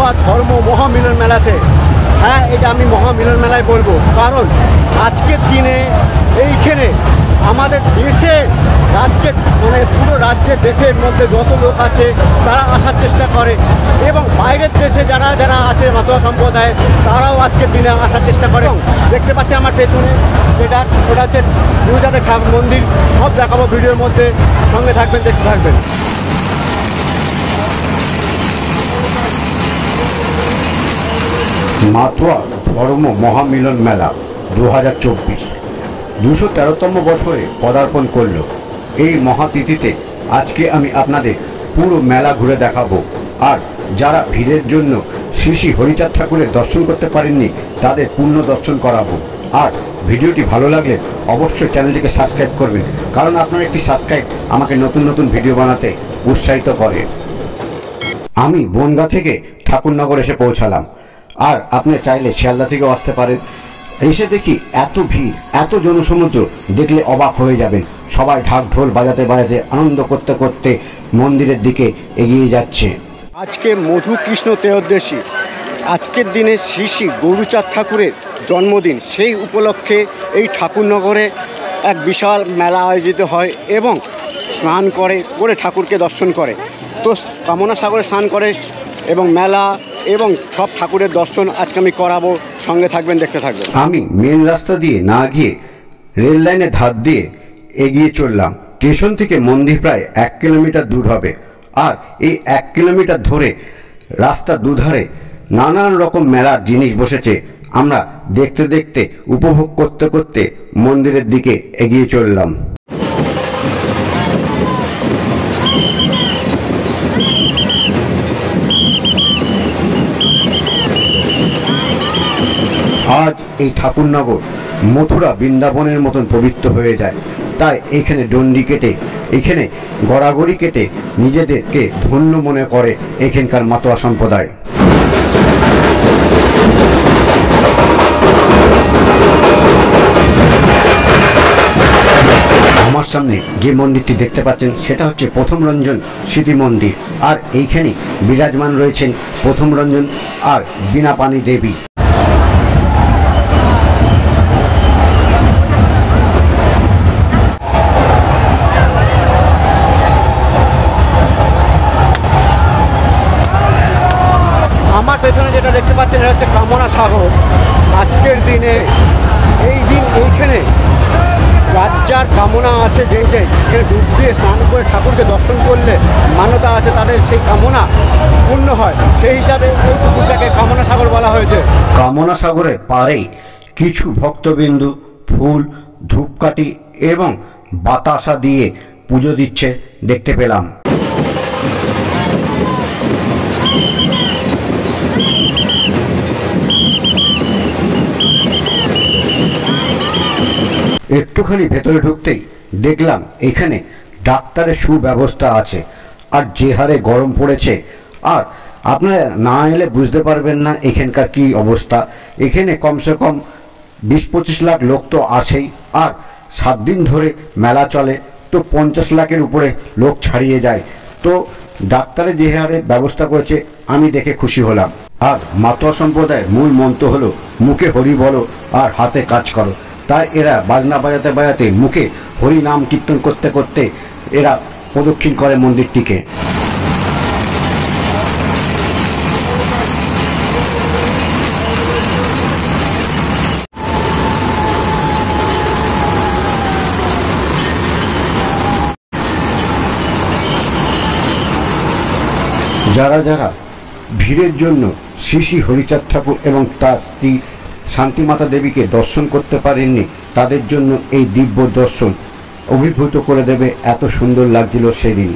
মাতোয়া ধর্ম মহামিলন মেলাতে। হ্যাঁ, এটা আমি মহামিলন মেলায় বলবো, কারণ আজকের দিনে এইখানে আমাদের দেশে রাজ্যে মানে পুরো রাজ্যের দেশের মধ্যে যত লোক আছে তারা আসার চেষ্টা করে, এবং বাইরের দেশে যারা যারা আছে মাতোয়া সম্প্রদায় তারাও আজকের দিনে আসার চেষ্টা করে। দেখতে পাচ্ছি আমার পেছনে যেটা, ওটা হচ্ছে গুরুজাদের মন্দির। সব দেখাবো ভিডিওর মধ্যে, সঙ্গে থাকবেন, দেখতে থাকবেন। মাতোয়া ধর্ম মহামিলন মেলা 2024 213তম বছরে পদার্পণ করল। এই মহাতিথিতে আজকে আমি আপনাদের পুরো মেলা ঘুরে দেখাবো, আর যারা ভিড়ের জন্য শ্রী শ্রী হরিচাঁদ ঠাকুরের দর্শন করতে পারেননি তাদের পূর্ণ দর্শন করাবো। আর ভিডিওটি ভালো লাগলে অবশ্যই চ্যানেলটিকে সাবস্ক্রাইব করবেন, কারণ আপনার একটি সাবস্ক্রাইব আমাকে নতুন নতুন ভিডিও বানাতে উৎসাহিত করে। আমি বনগা থেকে ঠাকুরনগর এসে পৌঁছালাম, আর আপনি চাইলে শিয়ালদা থেকেও আসতে পারেন। এসে দেখি এত ভিড়, এত জনসমুদ্র, দেখলে অবাক হয়ে যাবেন। সবাই ঢাক ঢোল বাজাতে বাজাতে আনন্দ করতে করতে মন্দিরের দিকে এগিয়ে যাচ্ছে। আজকে মধু কৃষ্ণ ত্রয়োদশী, আজকের দিনে শ্রী শ্রী গৌরচাঁদ ঠাকুরের জন্মদিন। সেই উপলক্ষে এই ঠাকুরনগরে এক বিশাল মেলা আয়োজিত হয়, এবং স্নান করে ঠাকুরকে দর্শন করে। তো কামনা সাগরে স্নান করে এবং মেলা এবং সব ঠাকুরের দর্শন আজকে আমি করাবো, সঙ্গে থাকবেন, দেখতে থাকবেন। আমি মেন রাস্তা দিয়ে না গিয়ে রেল লাইনের ধার দিয়ে এগিয়ে চললাম। স্টেশন থেকে মন্দির প্রায় 1 কিলোমিটার দূর হবে, আর এই 1 কিলোমিটার ধরে রাস্তার দুধারে নানান রকম মেলার জিনিস বসেছে। আমরা দেখতে দেখতে উপভোগ করতে করতে মন্দিরের দিকে এগিয়ে চললাম। আজ এই ঠাকুরনগর মথুরা বৃন্দাবনের মতন পবিত্র হয়ে যায়, তাই এখানে ডন্ডি কেটে, এখানে গড়াগড়ি কেটে নিজেদেরকে ধন্য মনে করে এখানকার মাতোয়া সম্প্রদায়। আমার সামনে যে মন্দিরটি দেখতে পাচ্ছেন সেটা হচ্ছে প্রথম রঞ্জন স্মৃতি মন্দির, আর এইখানে বিরাজমান রয়েছেন প্রথম রঞ্জন আর বীণাপাণি দেবী। আমার পেছনে যেটা দেখতে পাচ্ছেন এটা হচ্ছে কামনা সাগর। আজকের দিনে এই দিন এইখানে রাজ্যার কামনা আছে, যেই এখানে ডুব দিয়ে স্নান করে ঠাকুরকে দর্শন করলে মান্যতা আছে তাদের সেই কামনা পূর্ণ হয়, সেই হিসাবে এই পুকুরটাকে কামনা সাগর বলা হয়েছে। কামনা সাগরের পাড়েই কিছু ভক্তবিন্দু ফুল, ধূপকাঠি এবং বাতাসা দিয়ে পুজো দিচ্ছে দেখতে পেলাম। একটুখানি ভেতরে ঢুকতেই দেখলাম এখানে ডাক্তারের সুব্যবস্থা আছে, আর যে হারে গরম পড়েছে, আর আপনারা না এলে বুঝতে পারবেন না এখানকার কি অবস্থা। এখানে কমসে কম 20-25 লাখ লোক তো আসেই, আর 7 দিন ধরে মেলা চলে, তো 50 লাখের উপরে লোক ছাড়িয়ে যায়। তো ডাক্তারের যে হারে ব্যবস্থা করেছে আমি দেখে খুশি হলাম। আর মাতোয়া সম্প্রদায়ের মূল মন্ত্র হলো মুখে হরি বলো আর হাতে কাজ করো, তাই এরা বাজনা বাজাতে বাজাতে মুখে হরি নাম কীর্তন করতে করতে এরা প্রদক্ষিণ করে মন্দিরটিকে। যারা যারা ভিড়ের জন্য শ্রী শ্রী হরিচাঁদ ঠাকুর এবং তার স্ত্রী শান্তিমাতা দেবীকে দর্শন করতে পারেননি, তাদের জন্য এই দিব্য দর্শন অভিভূত করে দেবে। এত সুন্দর লাগছিল সেদিন।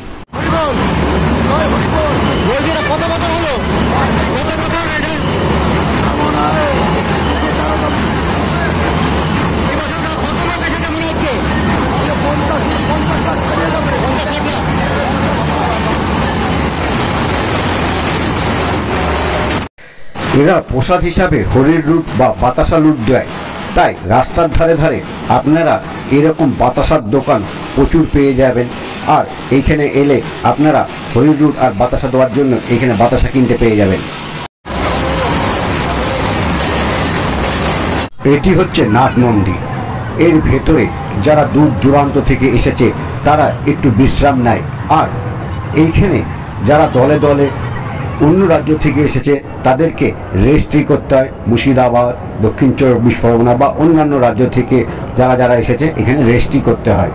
এরা প্রসাদ হিসাবে হরির রুট বা বাতাসা লুট দেয়, তাই রাস্তার ধারে ধারে আপনারা এরকম বাতাসার দোকান প্রচুর পেয়ে যাবেন। আর এইখানে এলে আপনারা হরির রুট আর বাতাসা দেওয়ার জন্য এখানে বাতাসা কিনতে পেয়ে যাবেন। এটি হচ্ছে নাট মন্দির। এর ভেতরে যারা দূর দূরান্ত থেকে এসেছে তারা একটু বিশ্রাম নেয়, আর এইখানে যারা দলে দলে অন্য রাজ্য থেকে এসেছে তাদেরকে রেজিস্ট্রি করতে হয়। মুর্শিদাবাদ, দক্ষিণ চব্বিশ পরগনা বা অন্যান্য রাজ্য থেকে যারা যারা এসেছে এখানে রেজিস্ট্রি করতে হয়।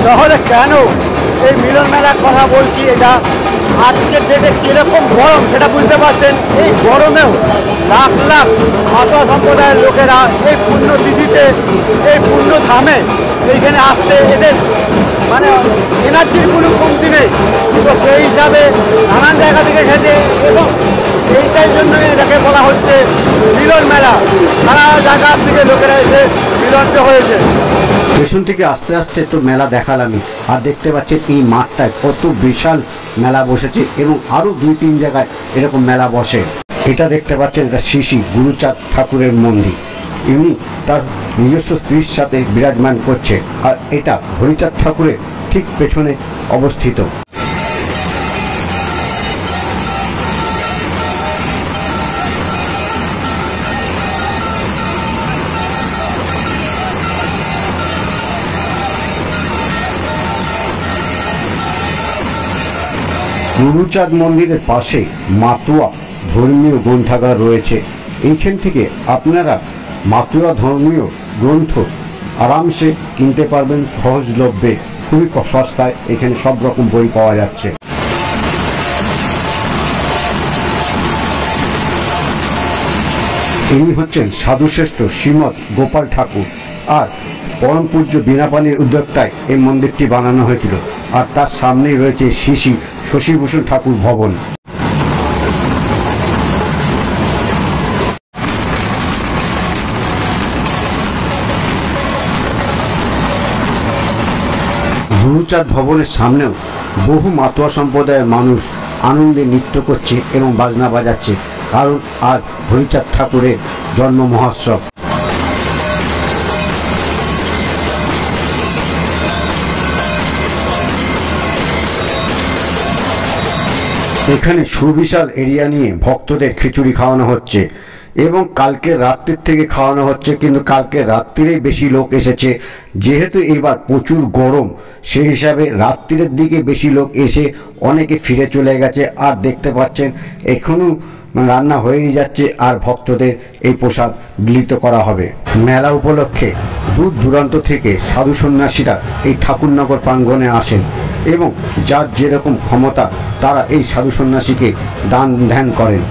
তাহলে কেন এই মিলন মেলার কথা বলছি? এটা আজকের ডেটে কীরকম গরম সেটা বুঝতে পারছেন। এই গরমেও লাখ লাখ মাতোয়া সম্প্রদায়ের লোকেরা এই পুণ্যতিথিতে, এই পুণ্যধামে এইখানে আসছে। এদের মানে এনার্জির কোনো কমতি নেই, তো সেই হিসাবে নানান জায়গা থেকে এসেছে এবং এইটার জন্য এটাকে বলা হচ্ছে মিলন মেলা। নানা জায়গা থেকে লোকেরা এসে মিলন্ত হয়েছে। স্টেশন থেকে আস্তে আস্তে তো মেলা দেখালামই, আর দেখতে পাচ্ছেন এই মাঠটায় কত বিশাল মেলা বসেছে এবং আরও 2-3 জায়গায় এরকম মেলা বসে। এটা দেখতে পাচ্ছেন এটা শ্রী গুরুচাঁদ ঠাকুরের মন্দির। ইনি তার নিজস্ব স্ত্রীর সাথে বিরাজমান করছে, আর এটা হরিচাঁদ ঠাকুরের ঠিক পেছনে অবস্থিত। গুরুচাঁদ মন্দিরের পাশে মাতোয়া ধর্মীয় গ্রন্থাগার রয়েছে। এইখান থেকে আপনারা মাতোয়া ধর্মীয় গ্রন্থ আরামসে কিনতে পারবেন সহজলভ্যে, খুবই সস্তায় এখানে সব রকম বই পাওয়া যাচ্ছে। ইনি হচ্ছেন সাধুশ্রেষ্ঠ শ্রীমৎ গোপাল ঠাকুর, আর পরম পূজ্য বীণাপাণির উদ্যোক্তায় এই মন্দিরটি বানানো হয়েছিল। আর তার সামনেই রয়েছে শ্রী শ্রী শশীভূষণ ঠাকুর ভবন। গুরুচাঁদ ভবনের সামনেও বহু মাতোয়া সম্প্রদায়ের মানুষ আনন্দে নৃত্য করছে এবং বাজনা বাজাচ্ছে, কারণ আজ হরিচাঁদ ঠাকুরের জন্ম মহোৎসব। এখানে সুবিশাল এরিয়া নিয়ে ভক্তদের খিচুড়ি খাওয়ানো হচ্ছে এবং কালকে রাত্রির থেকে খাওয়ানো হচ্ছে, কিন্তু কালকে রাত্রিরেই বেশি লোক এসেছে। যেহেতু এবার প্রচুর গরম, সেই হিসাবে রাত্রিরের দিকে বেশি লোক এসে অনেকে ফিরে চলে গেছে। আর দেখতে পাচ্ছেন এখনও রান্না হয়েই যাচ্ছে, আর ভক্তদের এই প্রসাদ বিলিত করা হবে। মেলা উপলক্ষে দূর দূরান্ত থেকে সাধু সন্ন্যাসীরা এই ঠাকুরনগর প্রাঙ্গণে আসেন এবং যার যেরকম ক্ষমতা তারা এই সাধু সন্ন্যাসীকে দান ধ্যান করেন।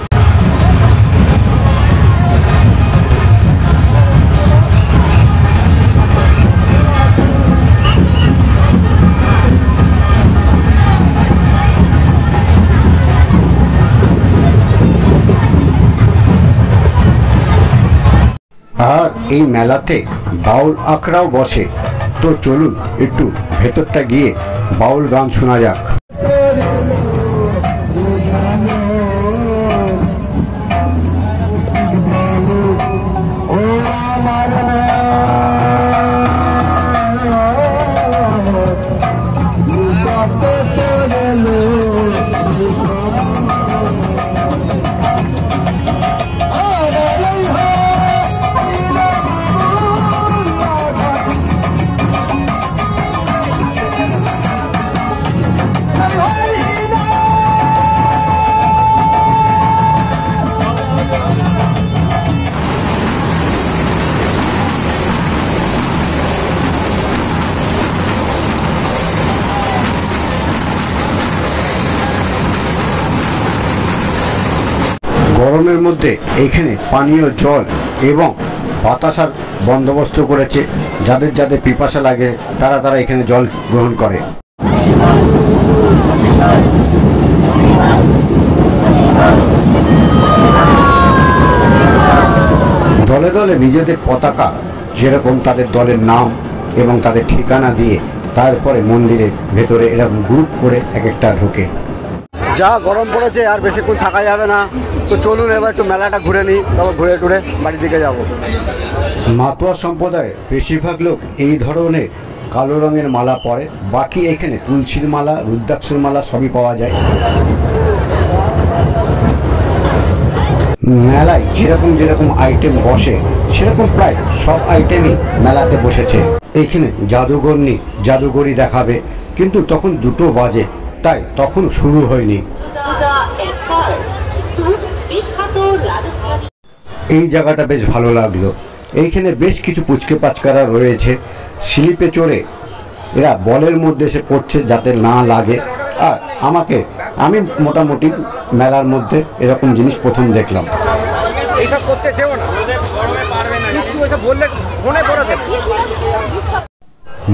আর এই মেলাতে বাউল আখড়াও বসে। তো চলুন একটু ভেতরটা গিয়ে বাউল গান শোনা যাক। গরমের মধ্যে এখানে পানীয় জল এবং বাতাসার বন্দোবস্ত করেছে, যাদের যাদের পিপাসা লাগে তারা তারা এখানে জল গ্রহণ করে। দলে দলে নিজেদের পতাকা, যেরকম তাদের দলের নাম এবং তাদের ঠিকানা দিয়ে তারপরে মন্দিরের ভেতরে এরকম গ্রুপ করে এক একটা ঢোকে। যা গরম পড়েছে আর বেশিক্ষণ থাকা যাবে না, তো চলুন এবার একটু মেলাটা ঘুরে নিই, তারপর ঘুরে টুরে বাড়ির দিকে যাব। মাতোয়া সম্প্রদায়ের বেশিরভাগ লোক এই ধরনের কালো রঙের মালা পরে, বাকি এখানে তুলসীর মালা, রুদ্রাক্ষের মালা সবই পাওয়া যায়। মেলায় যেরকম যেরকম আইটেম বসে সেরকম প্রায় সব আইটেমই মেলাতে বসেছে। এখানে জাদুঘরি দেখাবে, কিন্তু তখন 2টো বাজে, তাই তখন শুরু হয়নি। এই জায়গাটা বেশ ভালো লাগলো। এইখানে বেশ কিছু পুচকে পাচকারা রয়েছে, স্লিপে চড়ে এরা বলের মধ্যে এসে পড়ছে যাতে না লাগে। আর আমি মোটামুটি মেলার মধ্যে এরকম জিনিস প্রথম দেখলাম।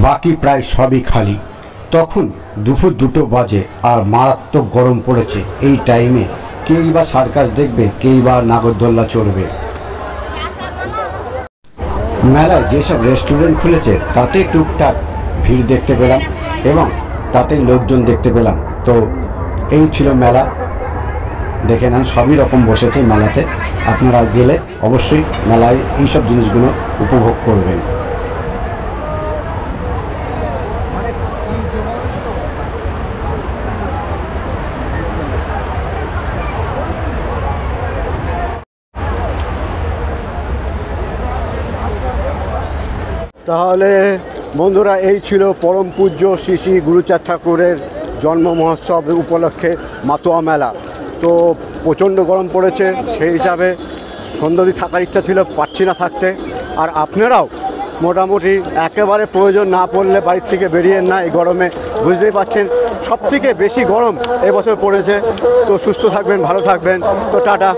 বাকি প্রায় সবই খালি। তখন দুপুর 2টো বাজে আর মারাত্মক গরম পড়েছে। এই টাইমে কেই বা সার্কাস দেখবে, কেই বা নাগরদোল্লা চড়বে। মেলায় যেসব রেস্টুরেন্ট খুলেছে তাতে টুকটাক ভিড় দেখতে পেলাম এবং তাতেই লোকজন দেখতে পেলাম। তো এই ছিল মেলা, দেখে নেন সবই রকম বসেছে মেলাতে। আপনারা গেলে অবশ্যই মেলায় এইসব জিনিসগুলো উপভোগ করবেন। তাহলে বন্ধুরা, এই ছিল পরম পূজ্য শ্রী শ্রী গুরুচাঁদ ঠাকুরের জন্ম মহোৎসব উপলক্ষে মাতোয়া মেলা। তো প্রচণ্ড গরম পড়েছে, সেই হিসাবে সন্ধ্যা অবধি থাকার ইচ্ছা ছিল, পারছি না থাকতে। আর আপনারাও মোটামুটি একেবারে প্রয়োজন না পড়লে বাড়ির থেকে বেরিয়েন না এই গরমে। বুঝতেই পারছেন সবথেকে বেশি গরম এবছর পড়েছে। তো সুস্থ থাকবেন, ভালো থাকবেন। তো টাটা।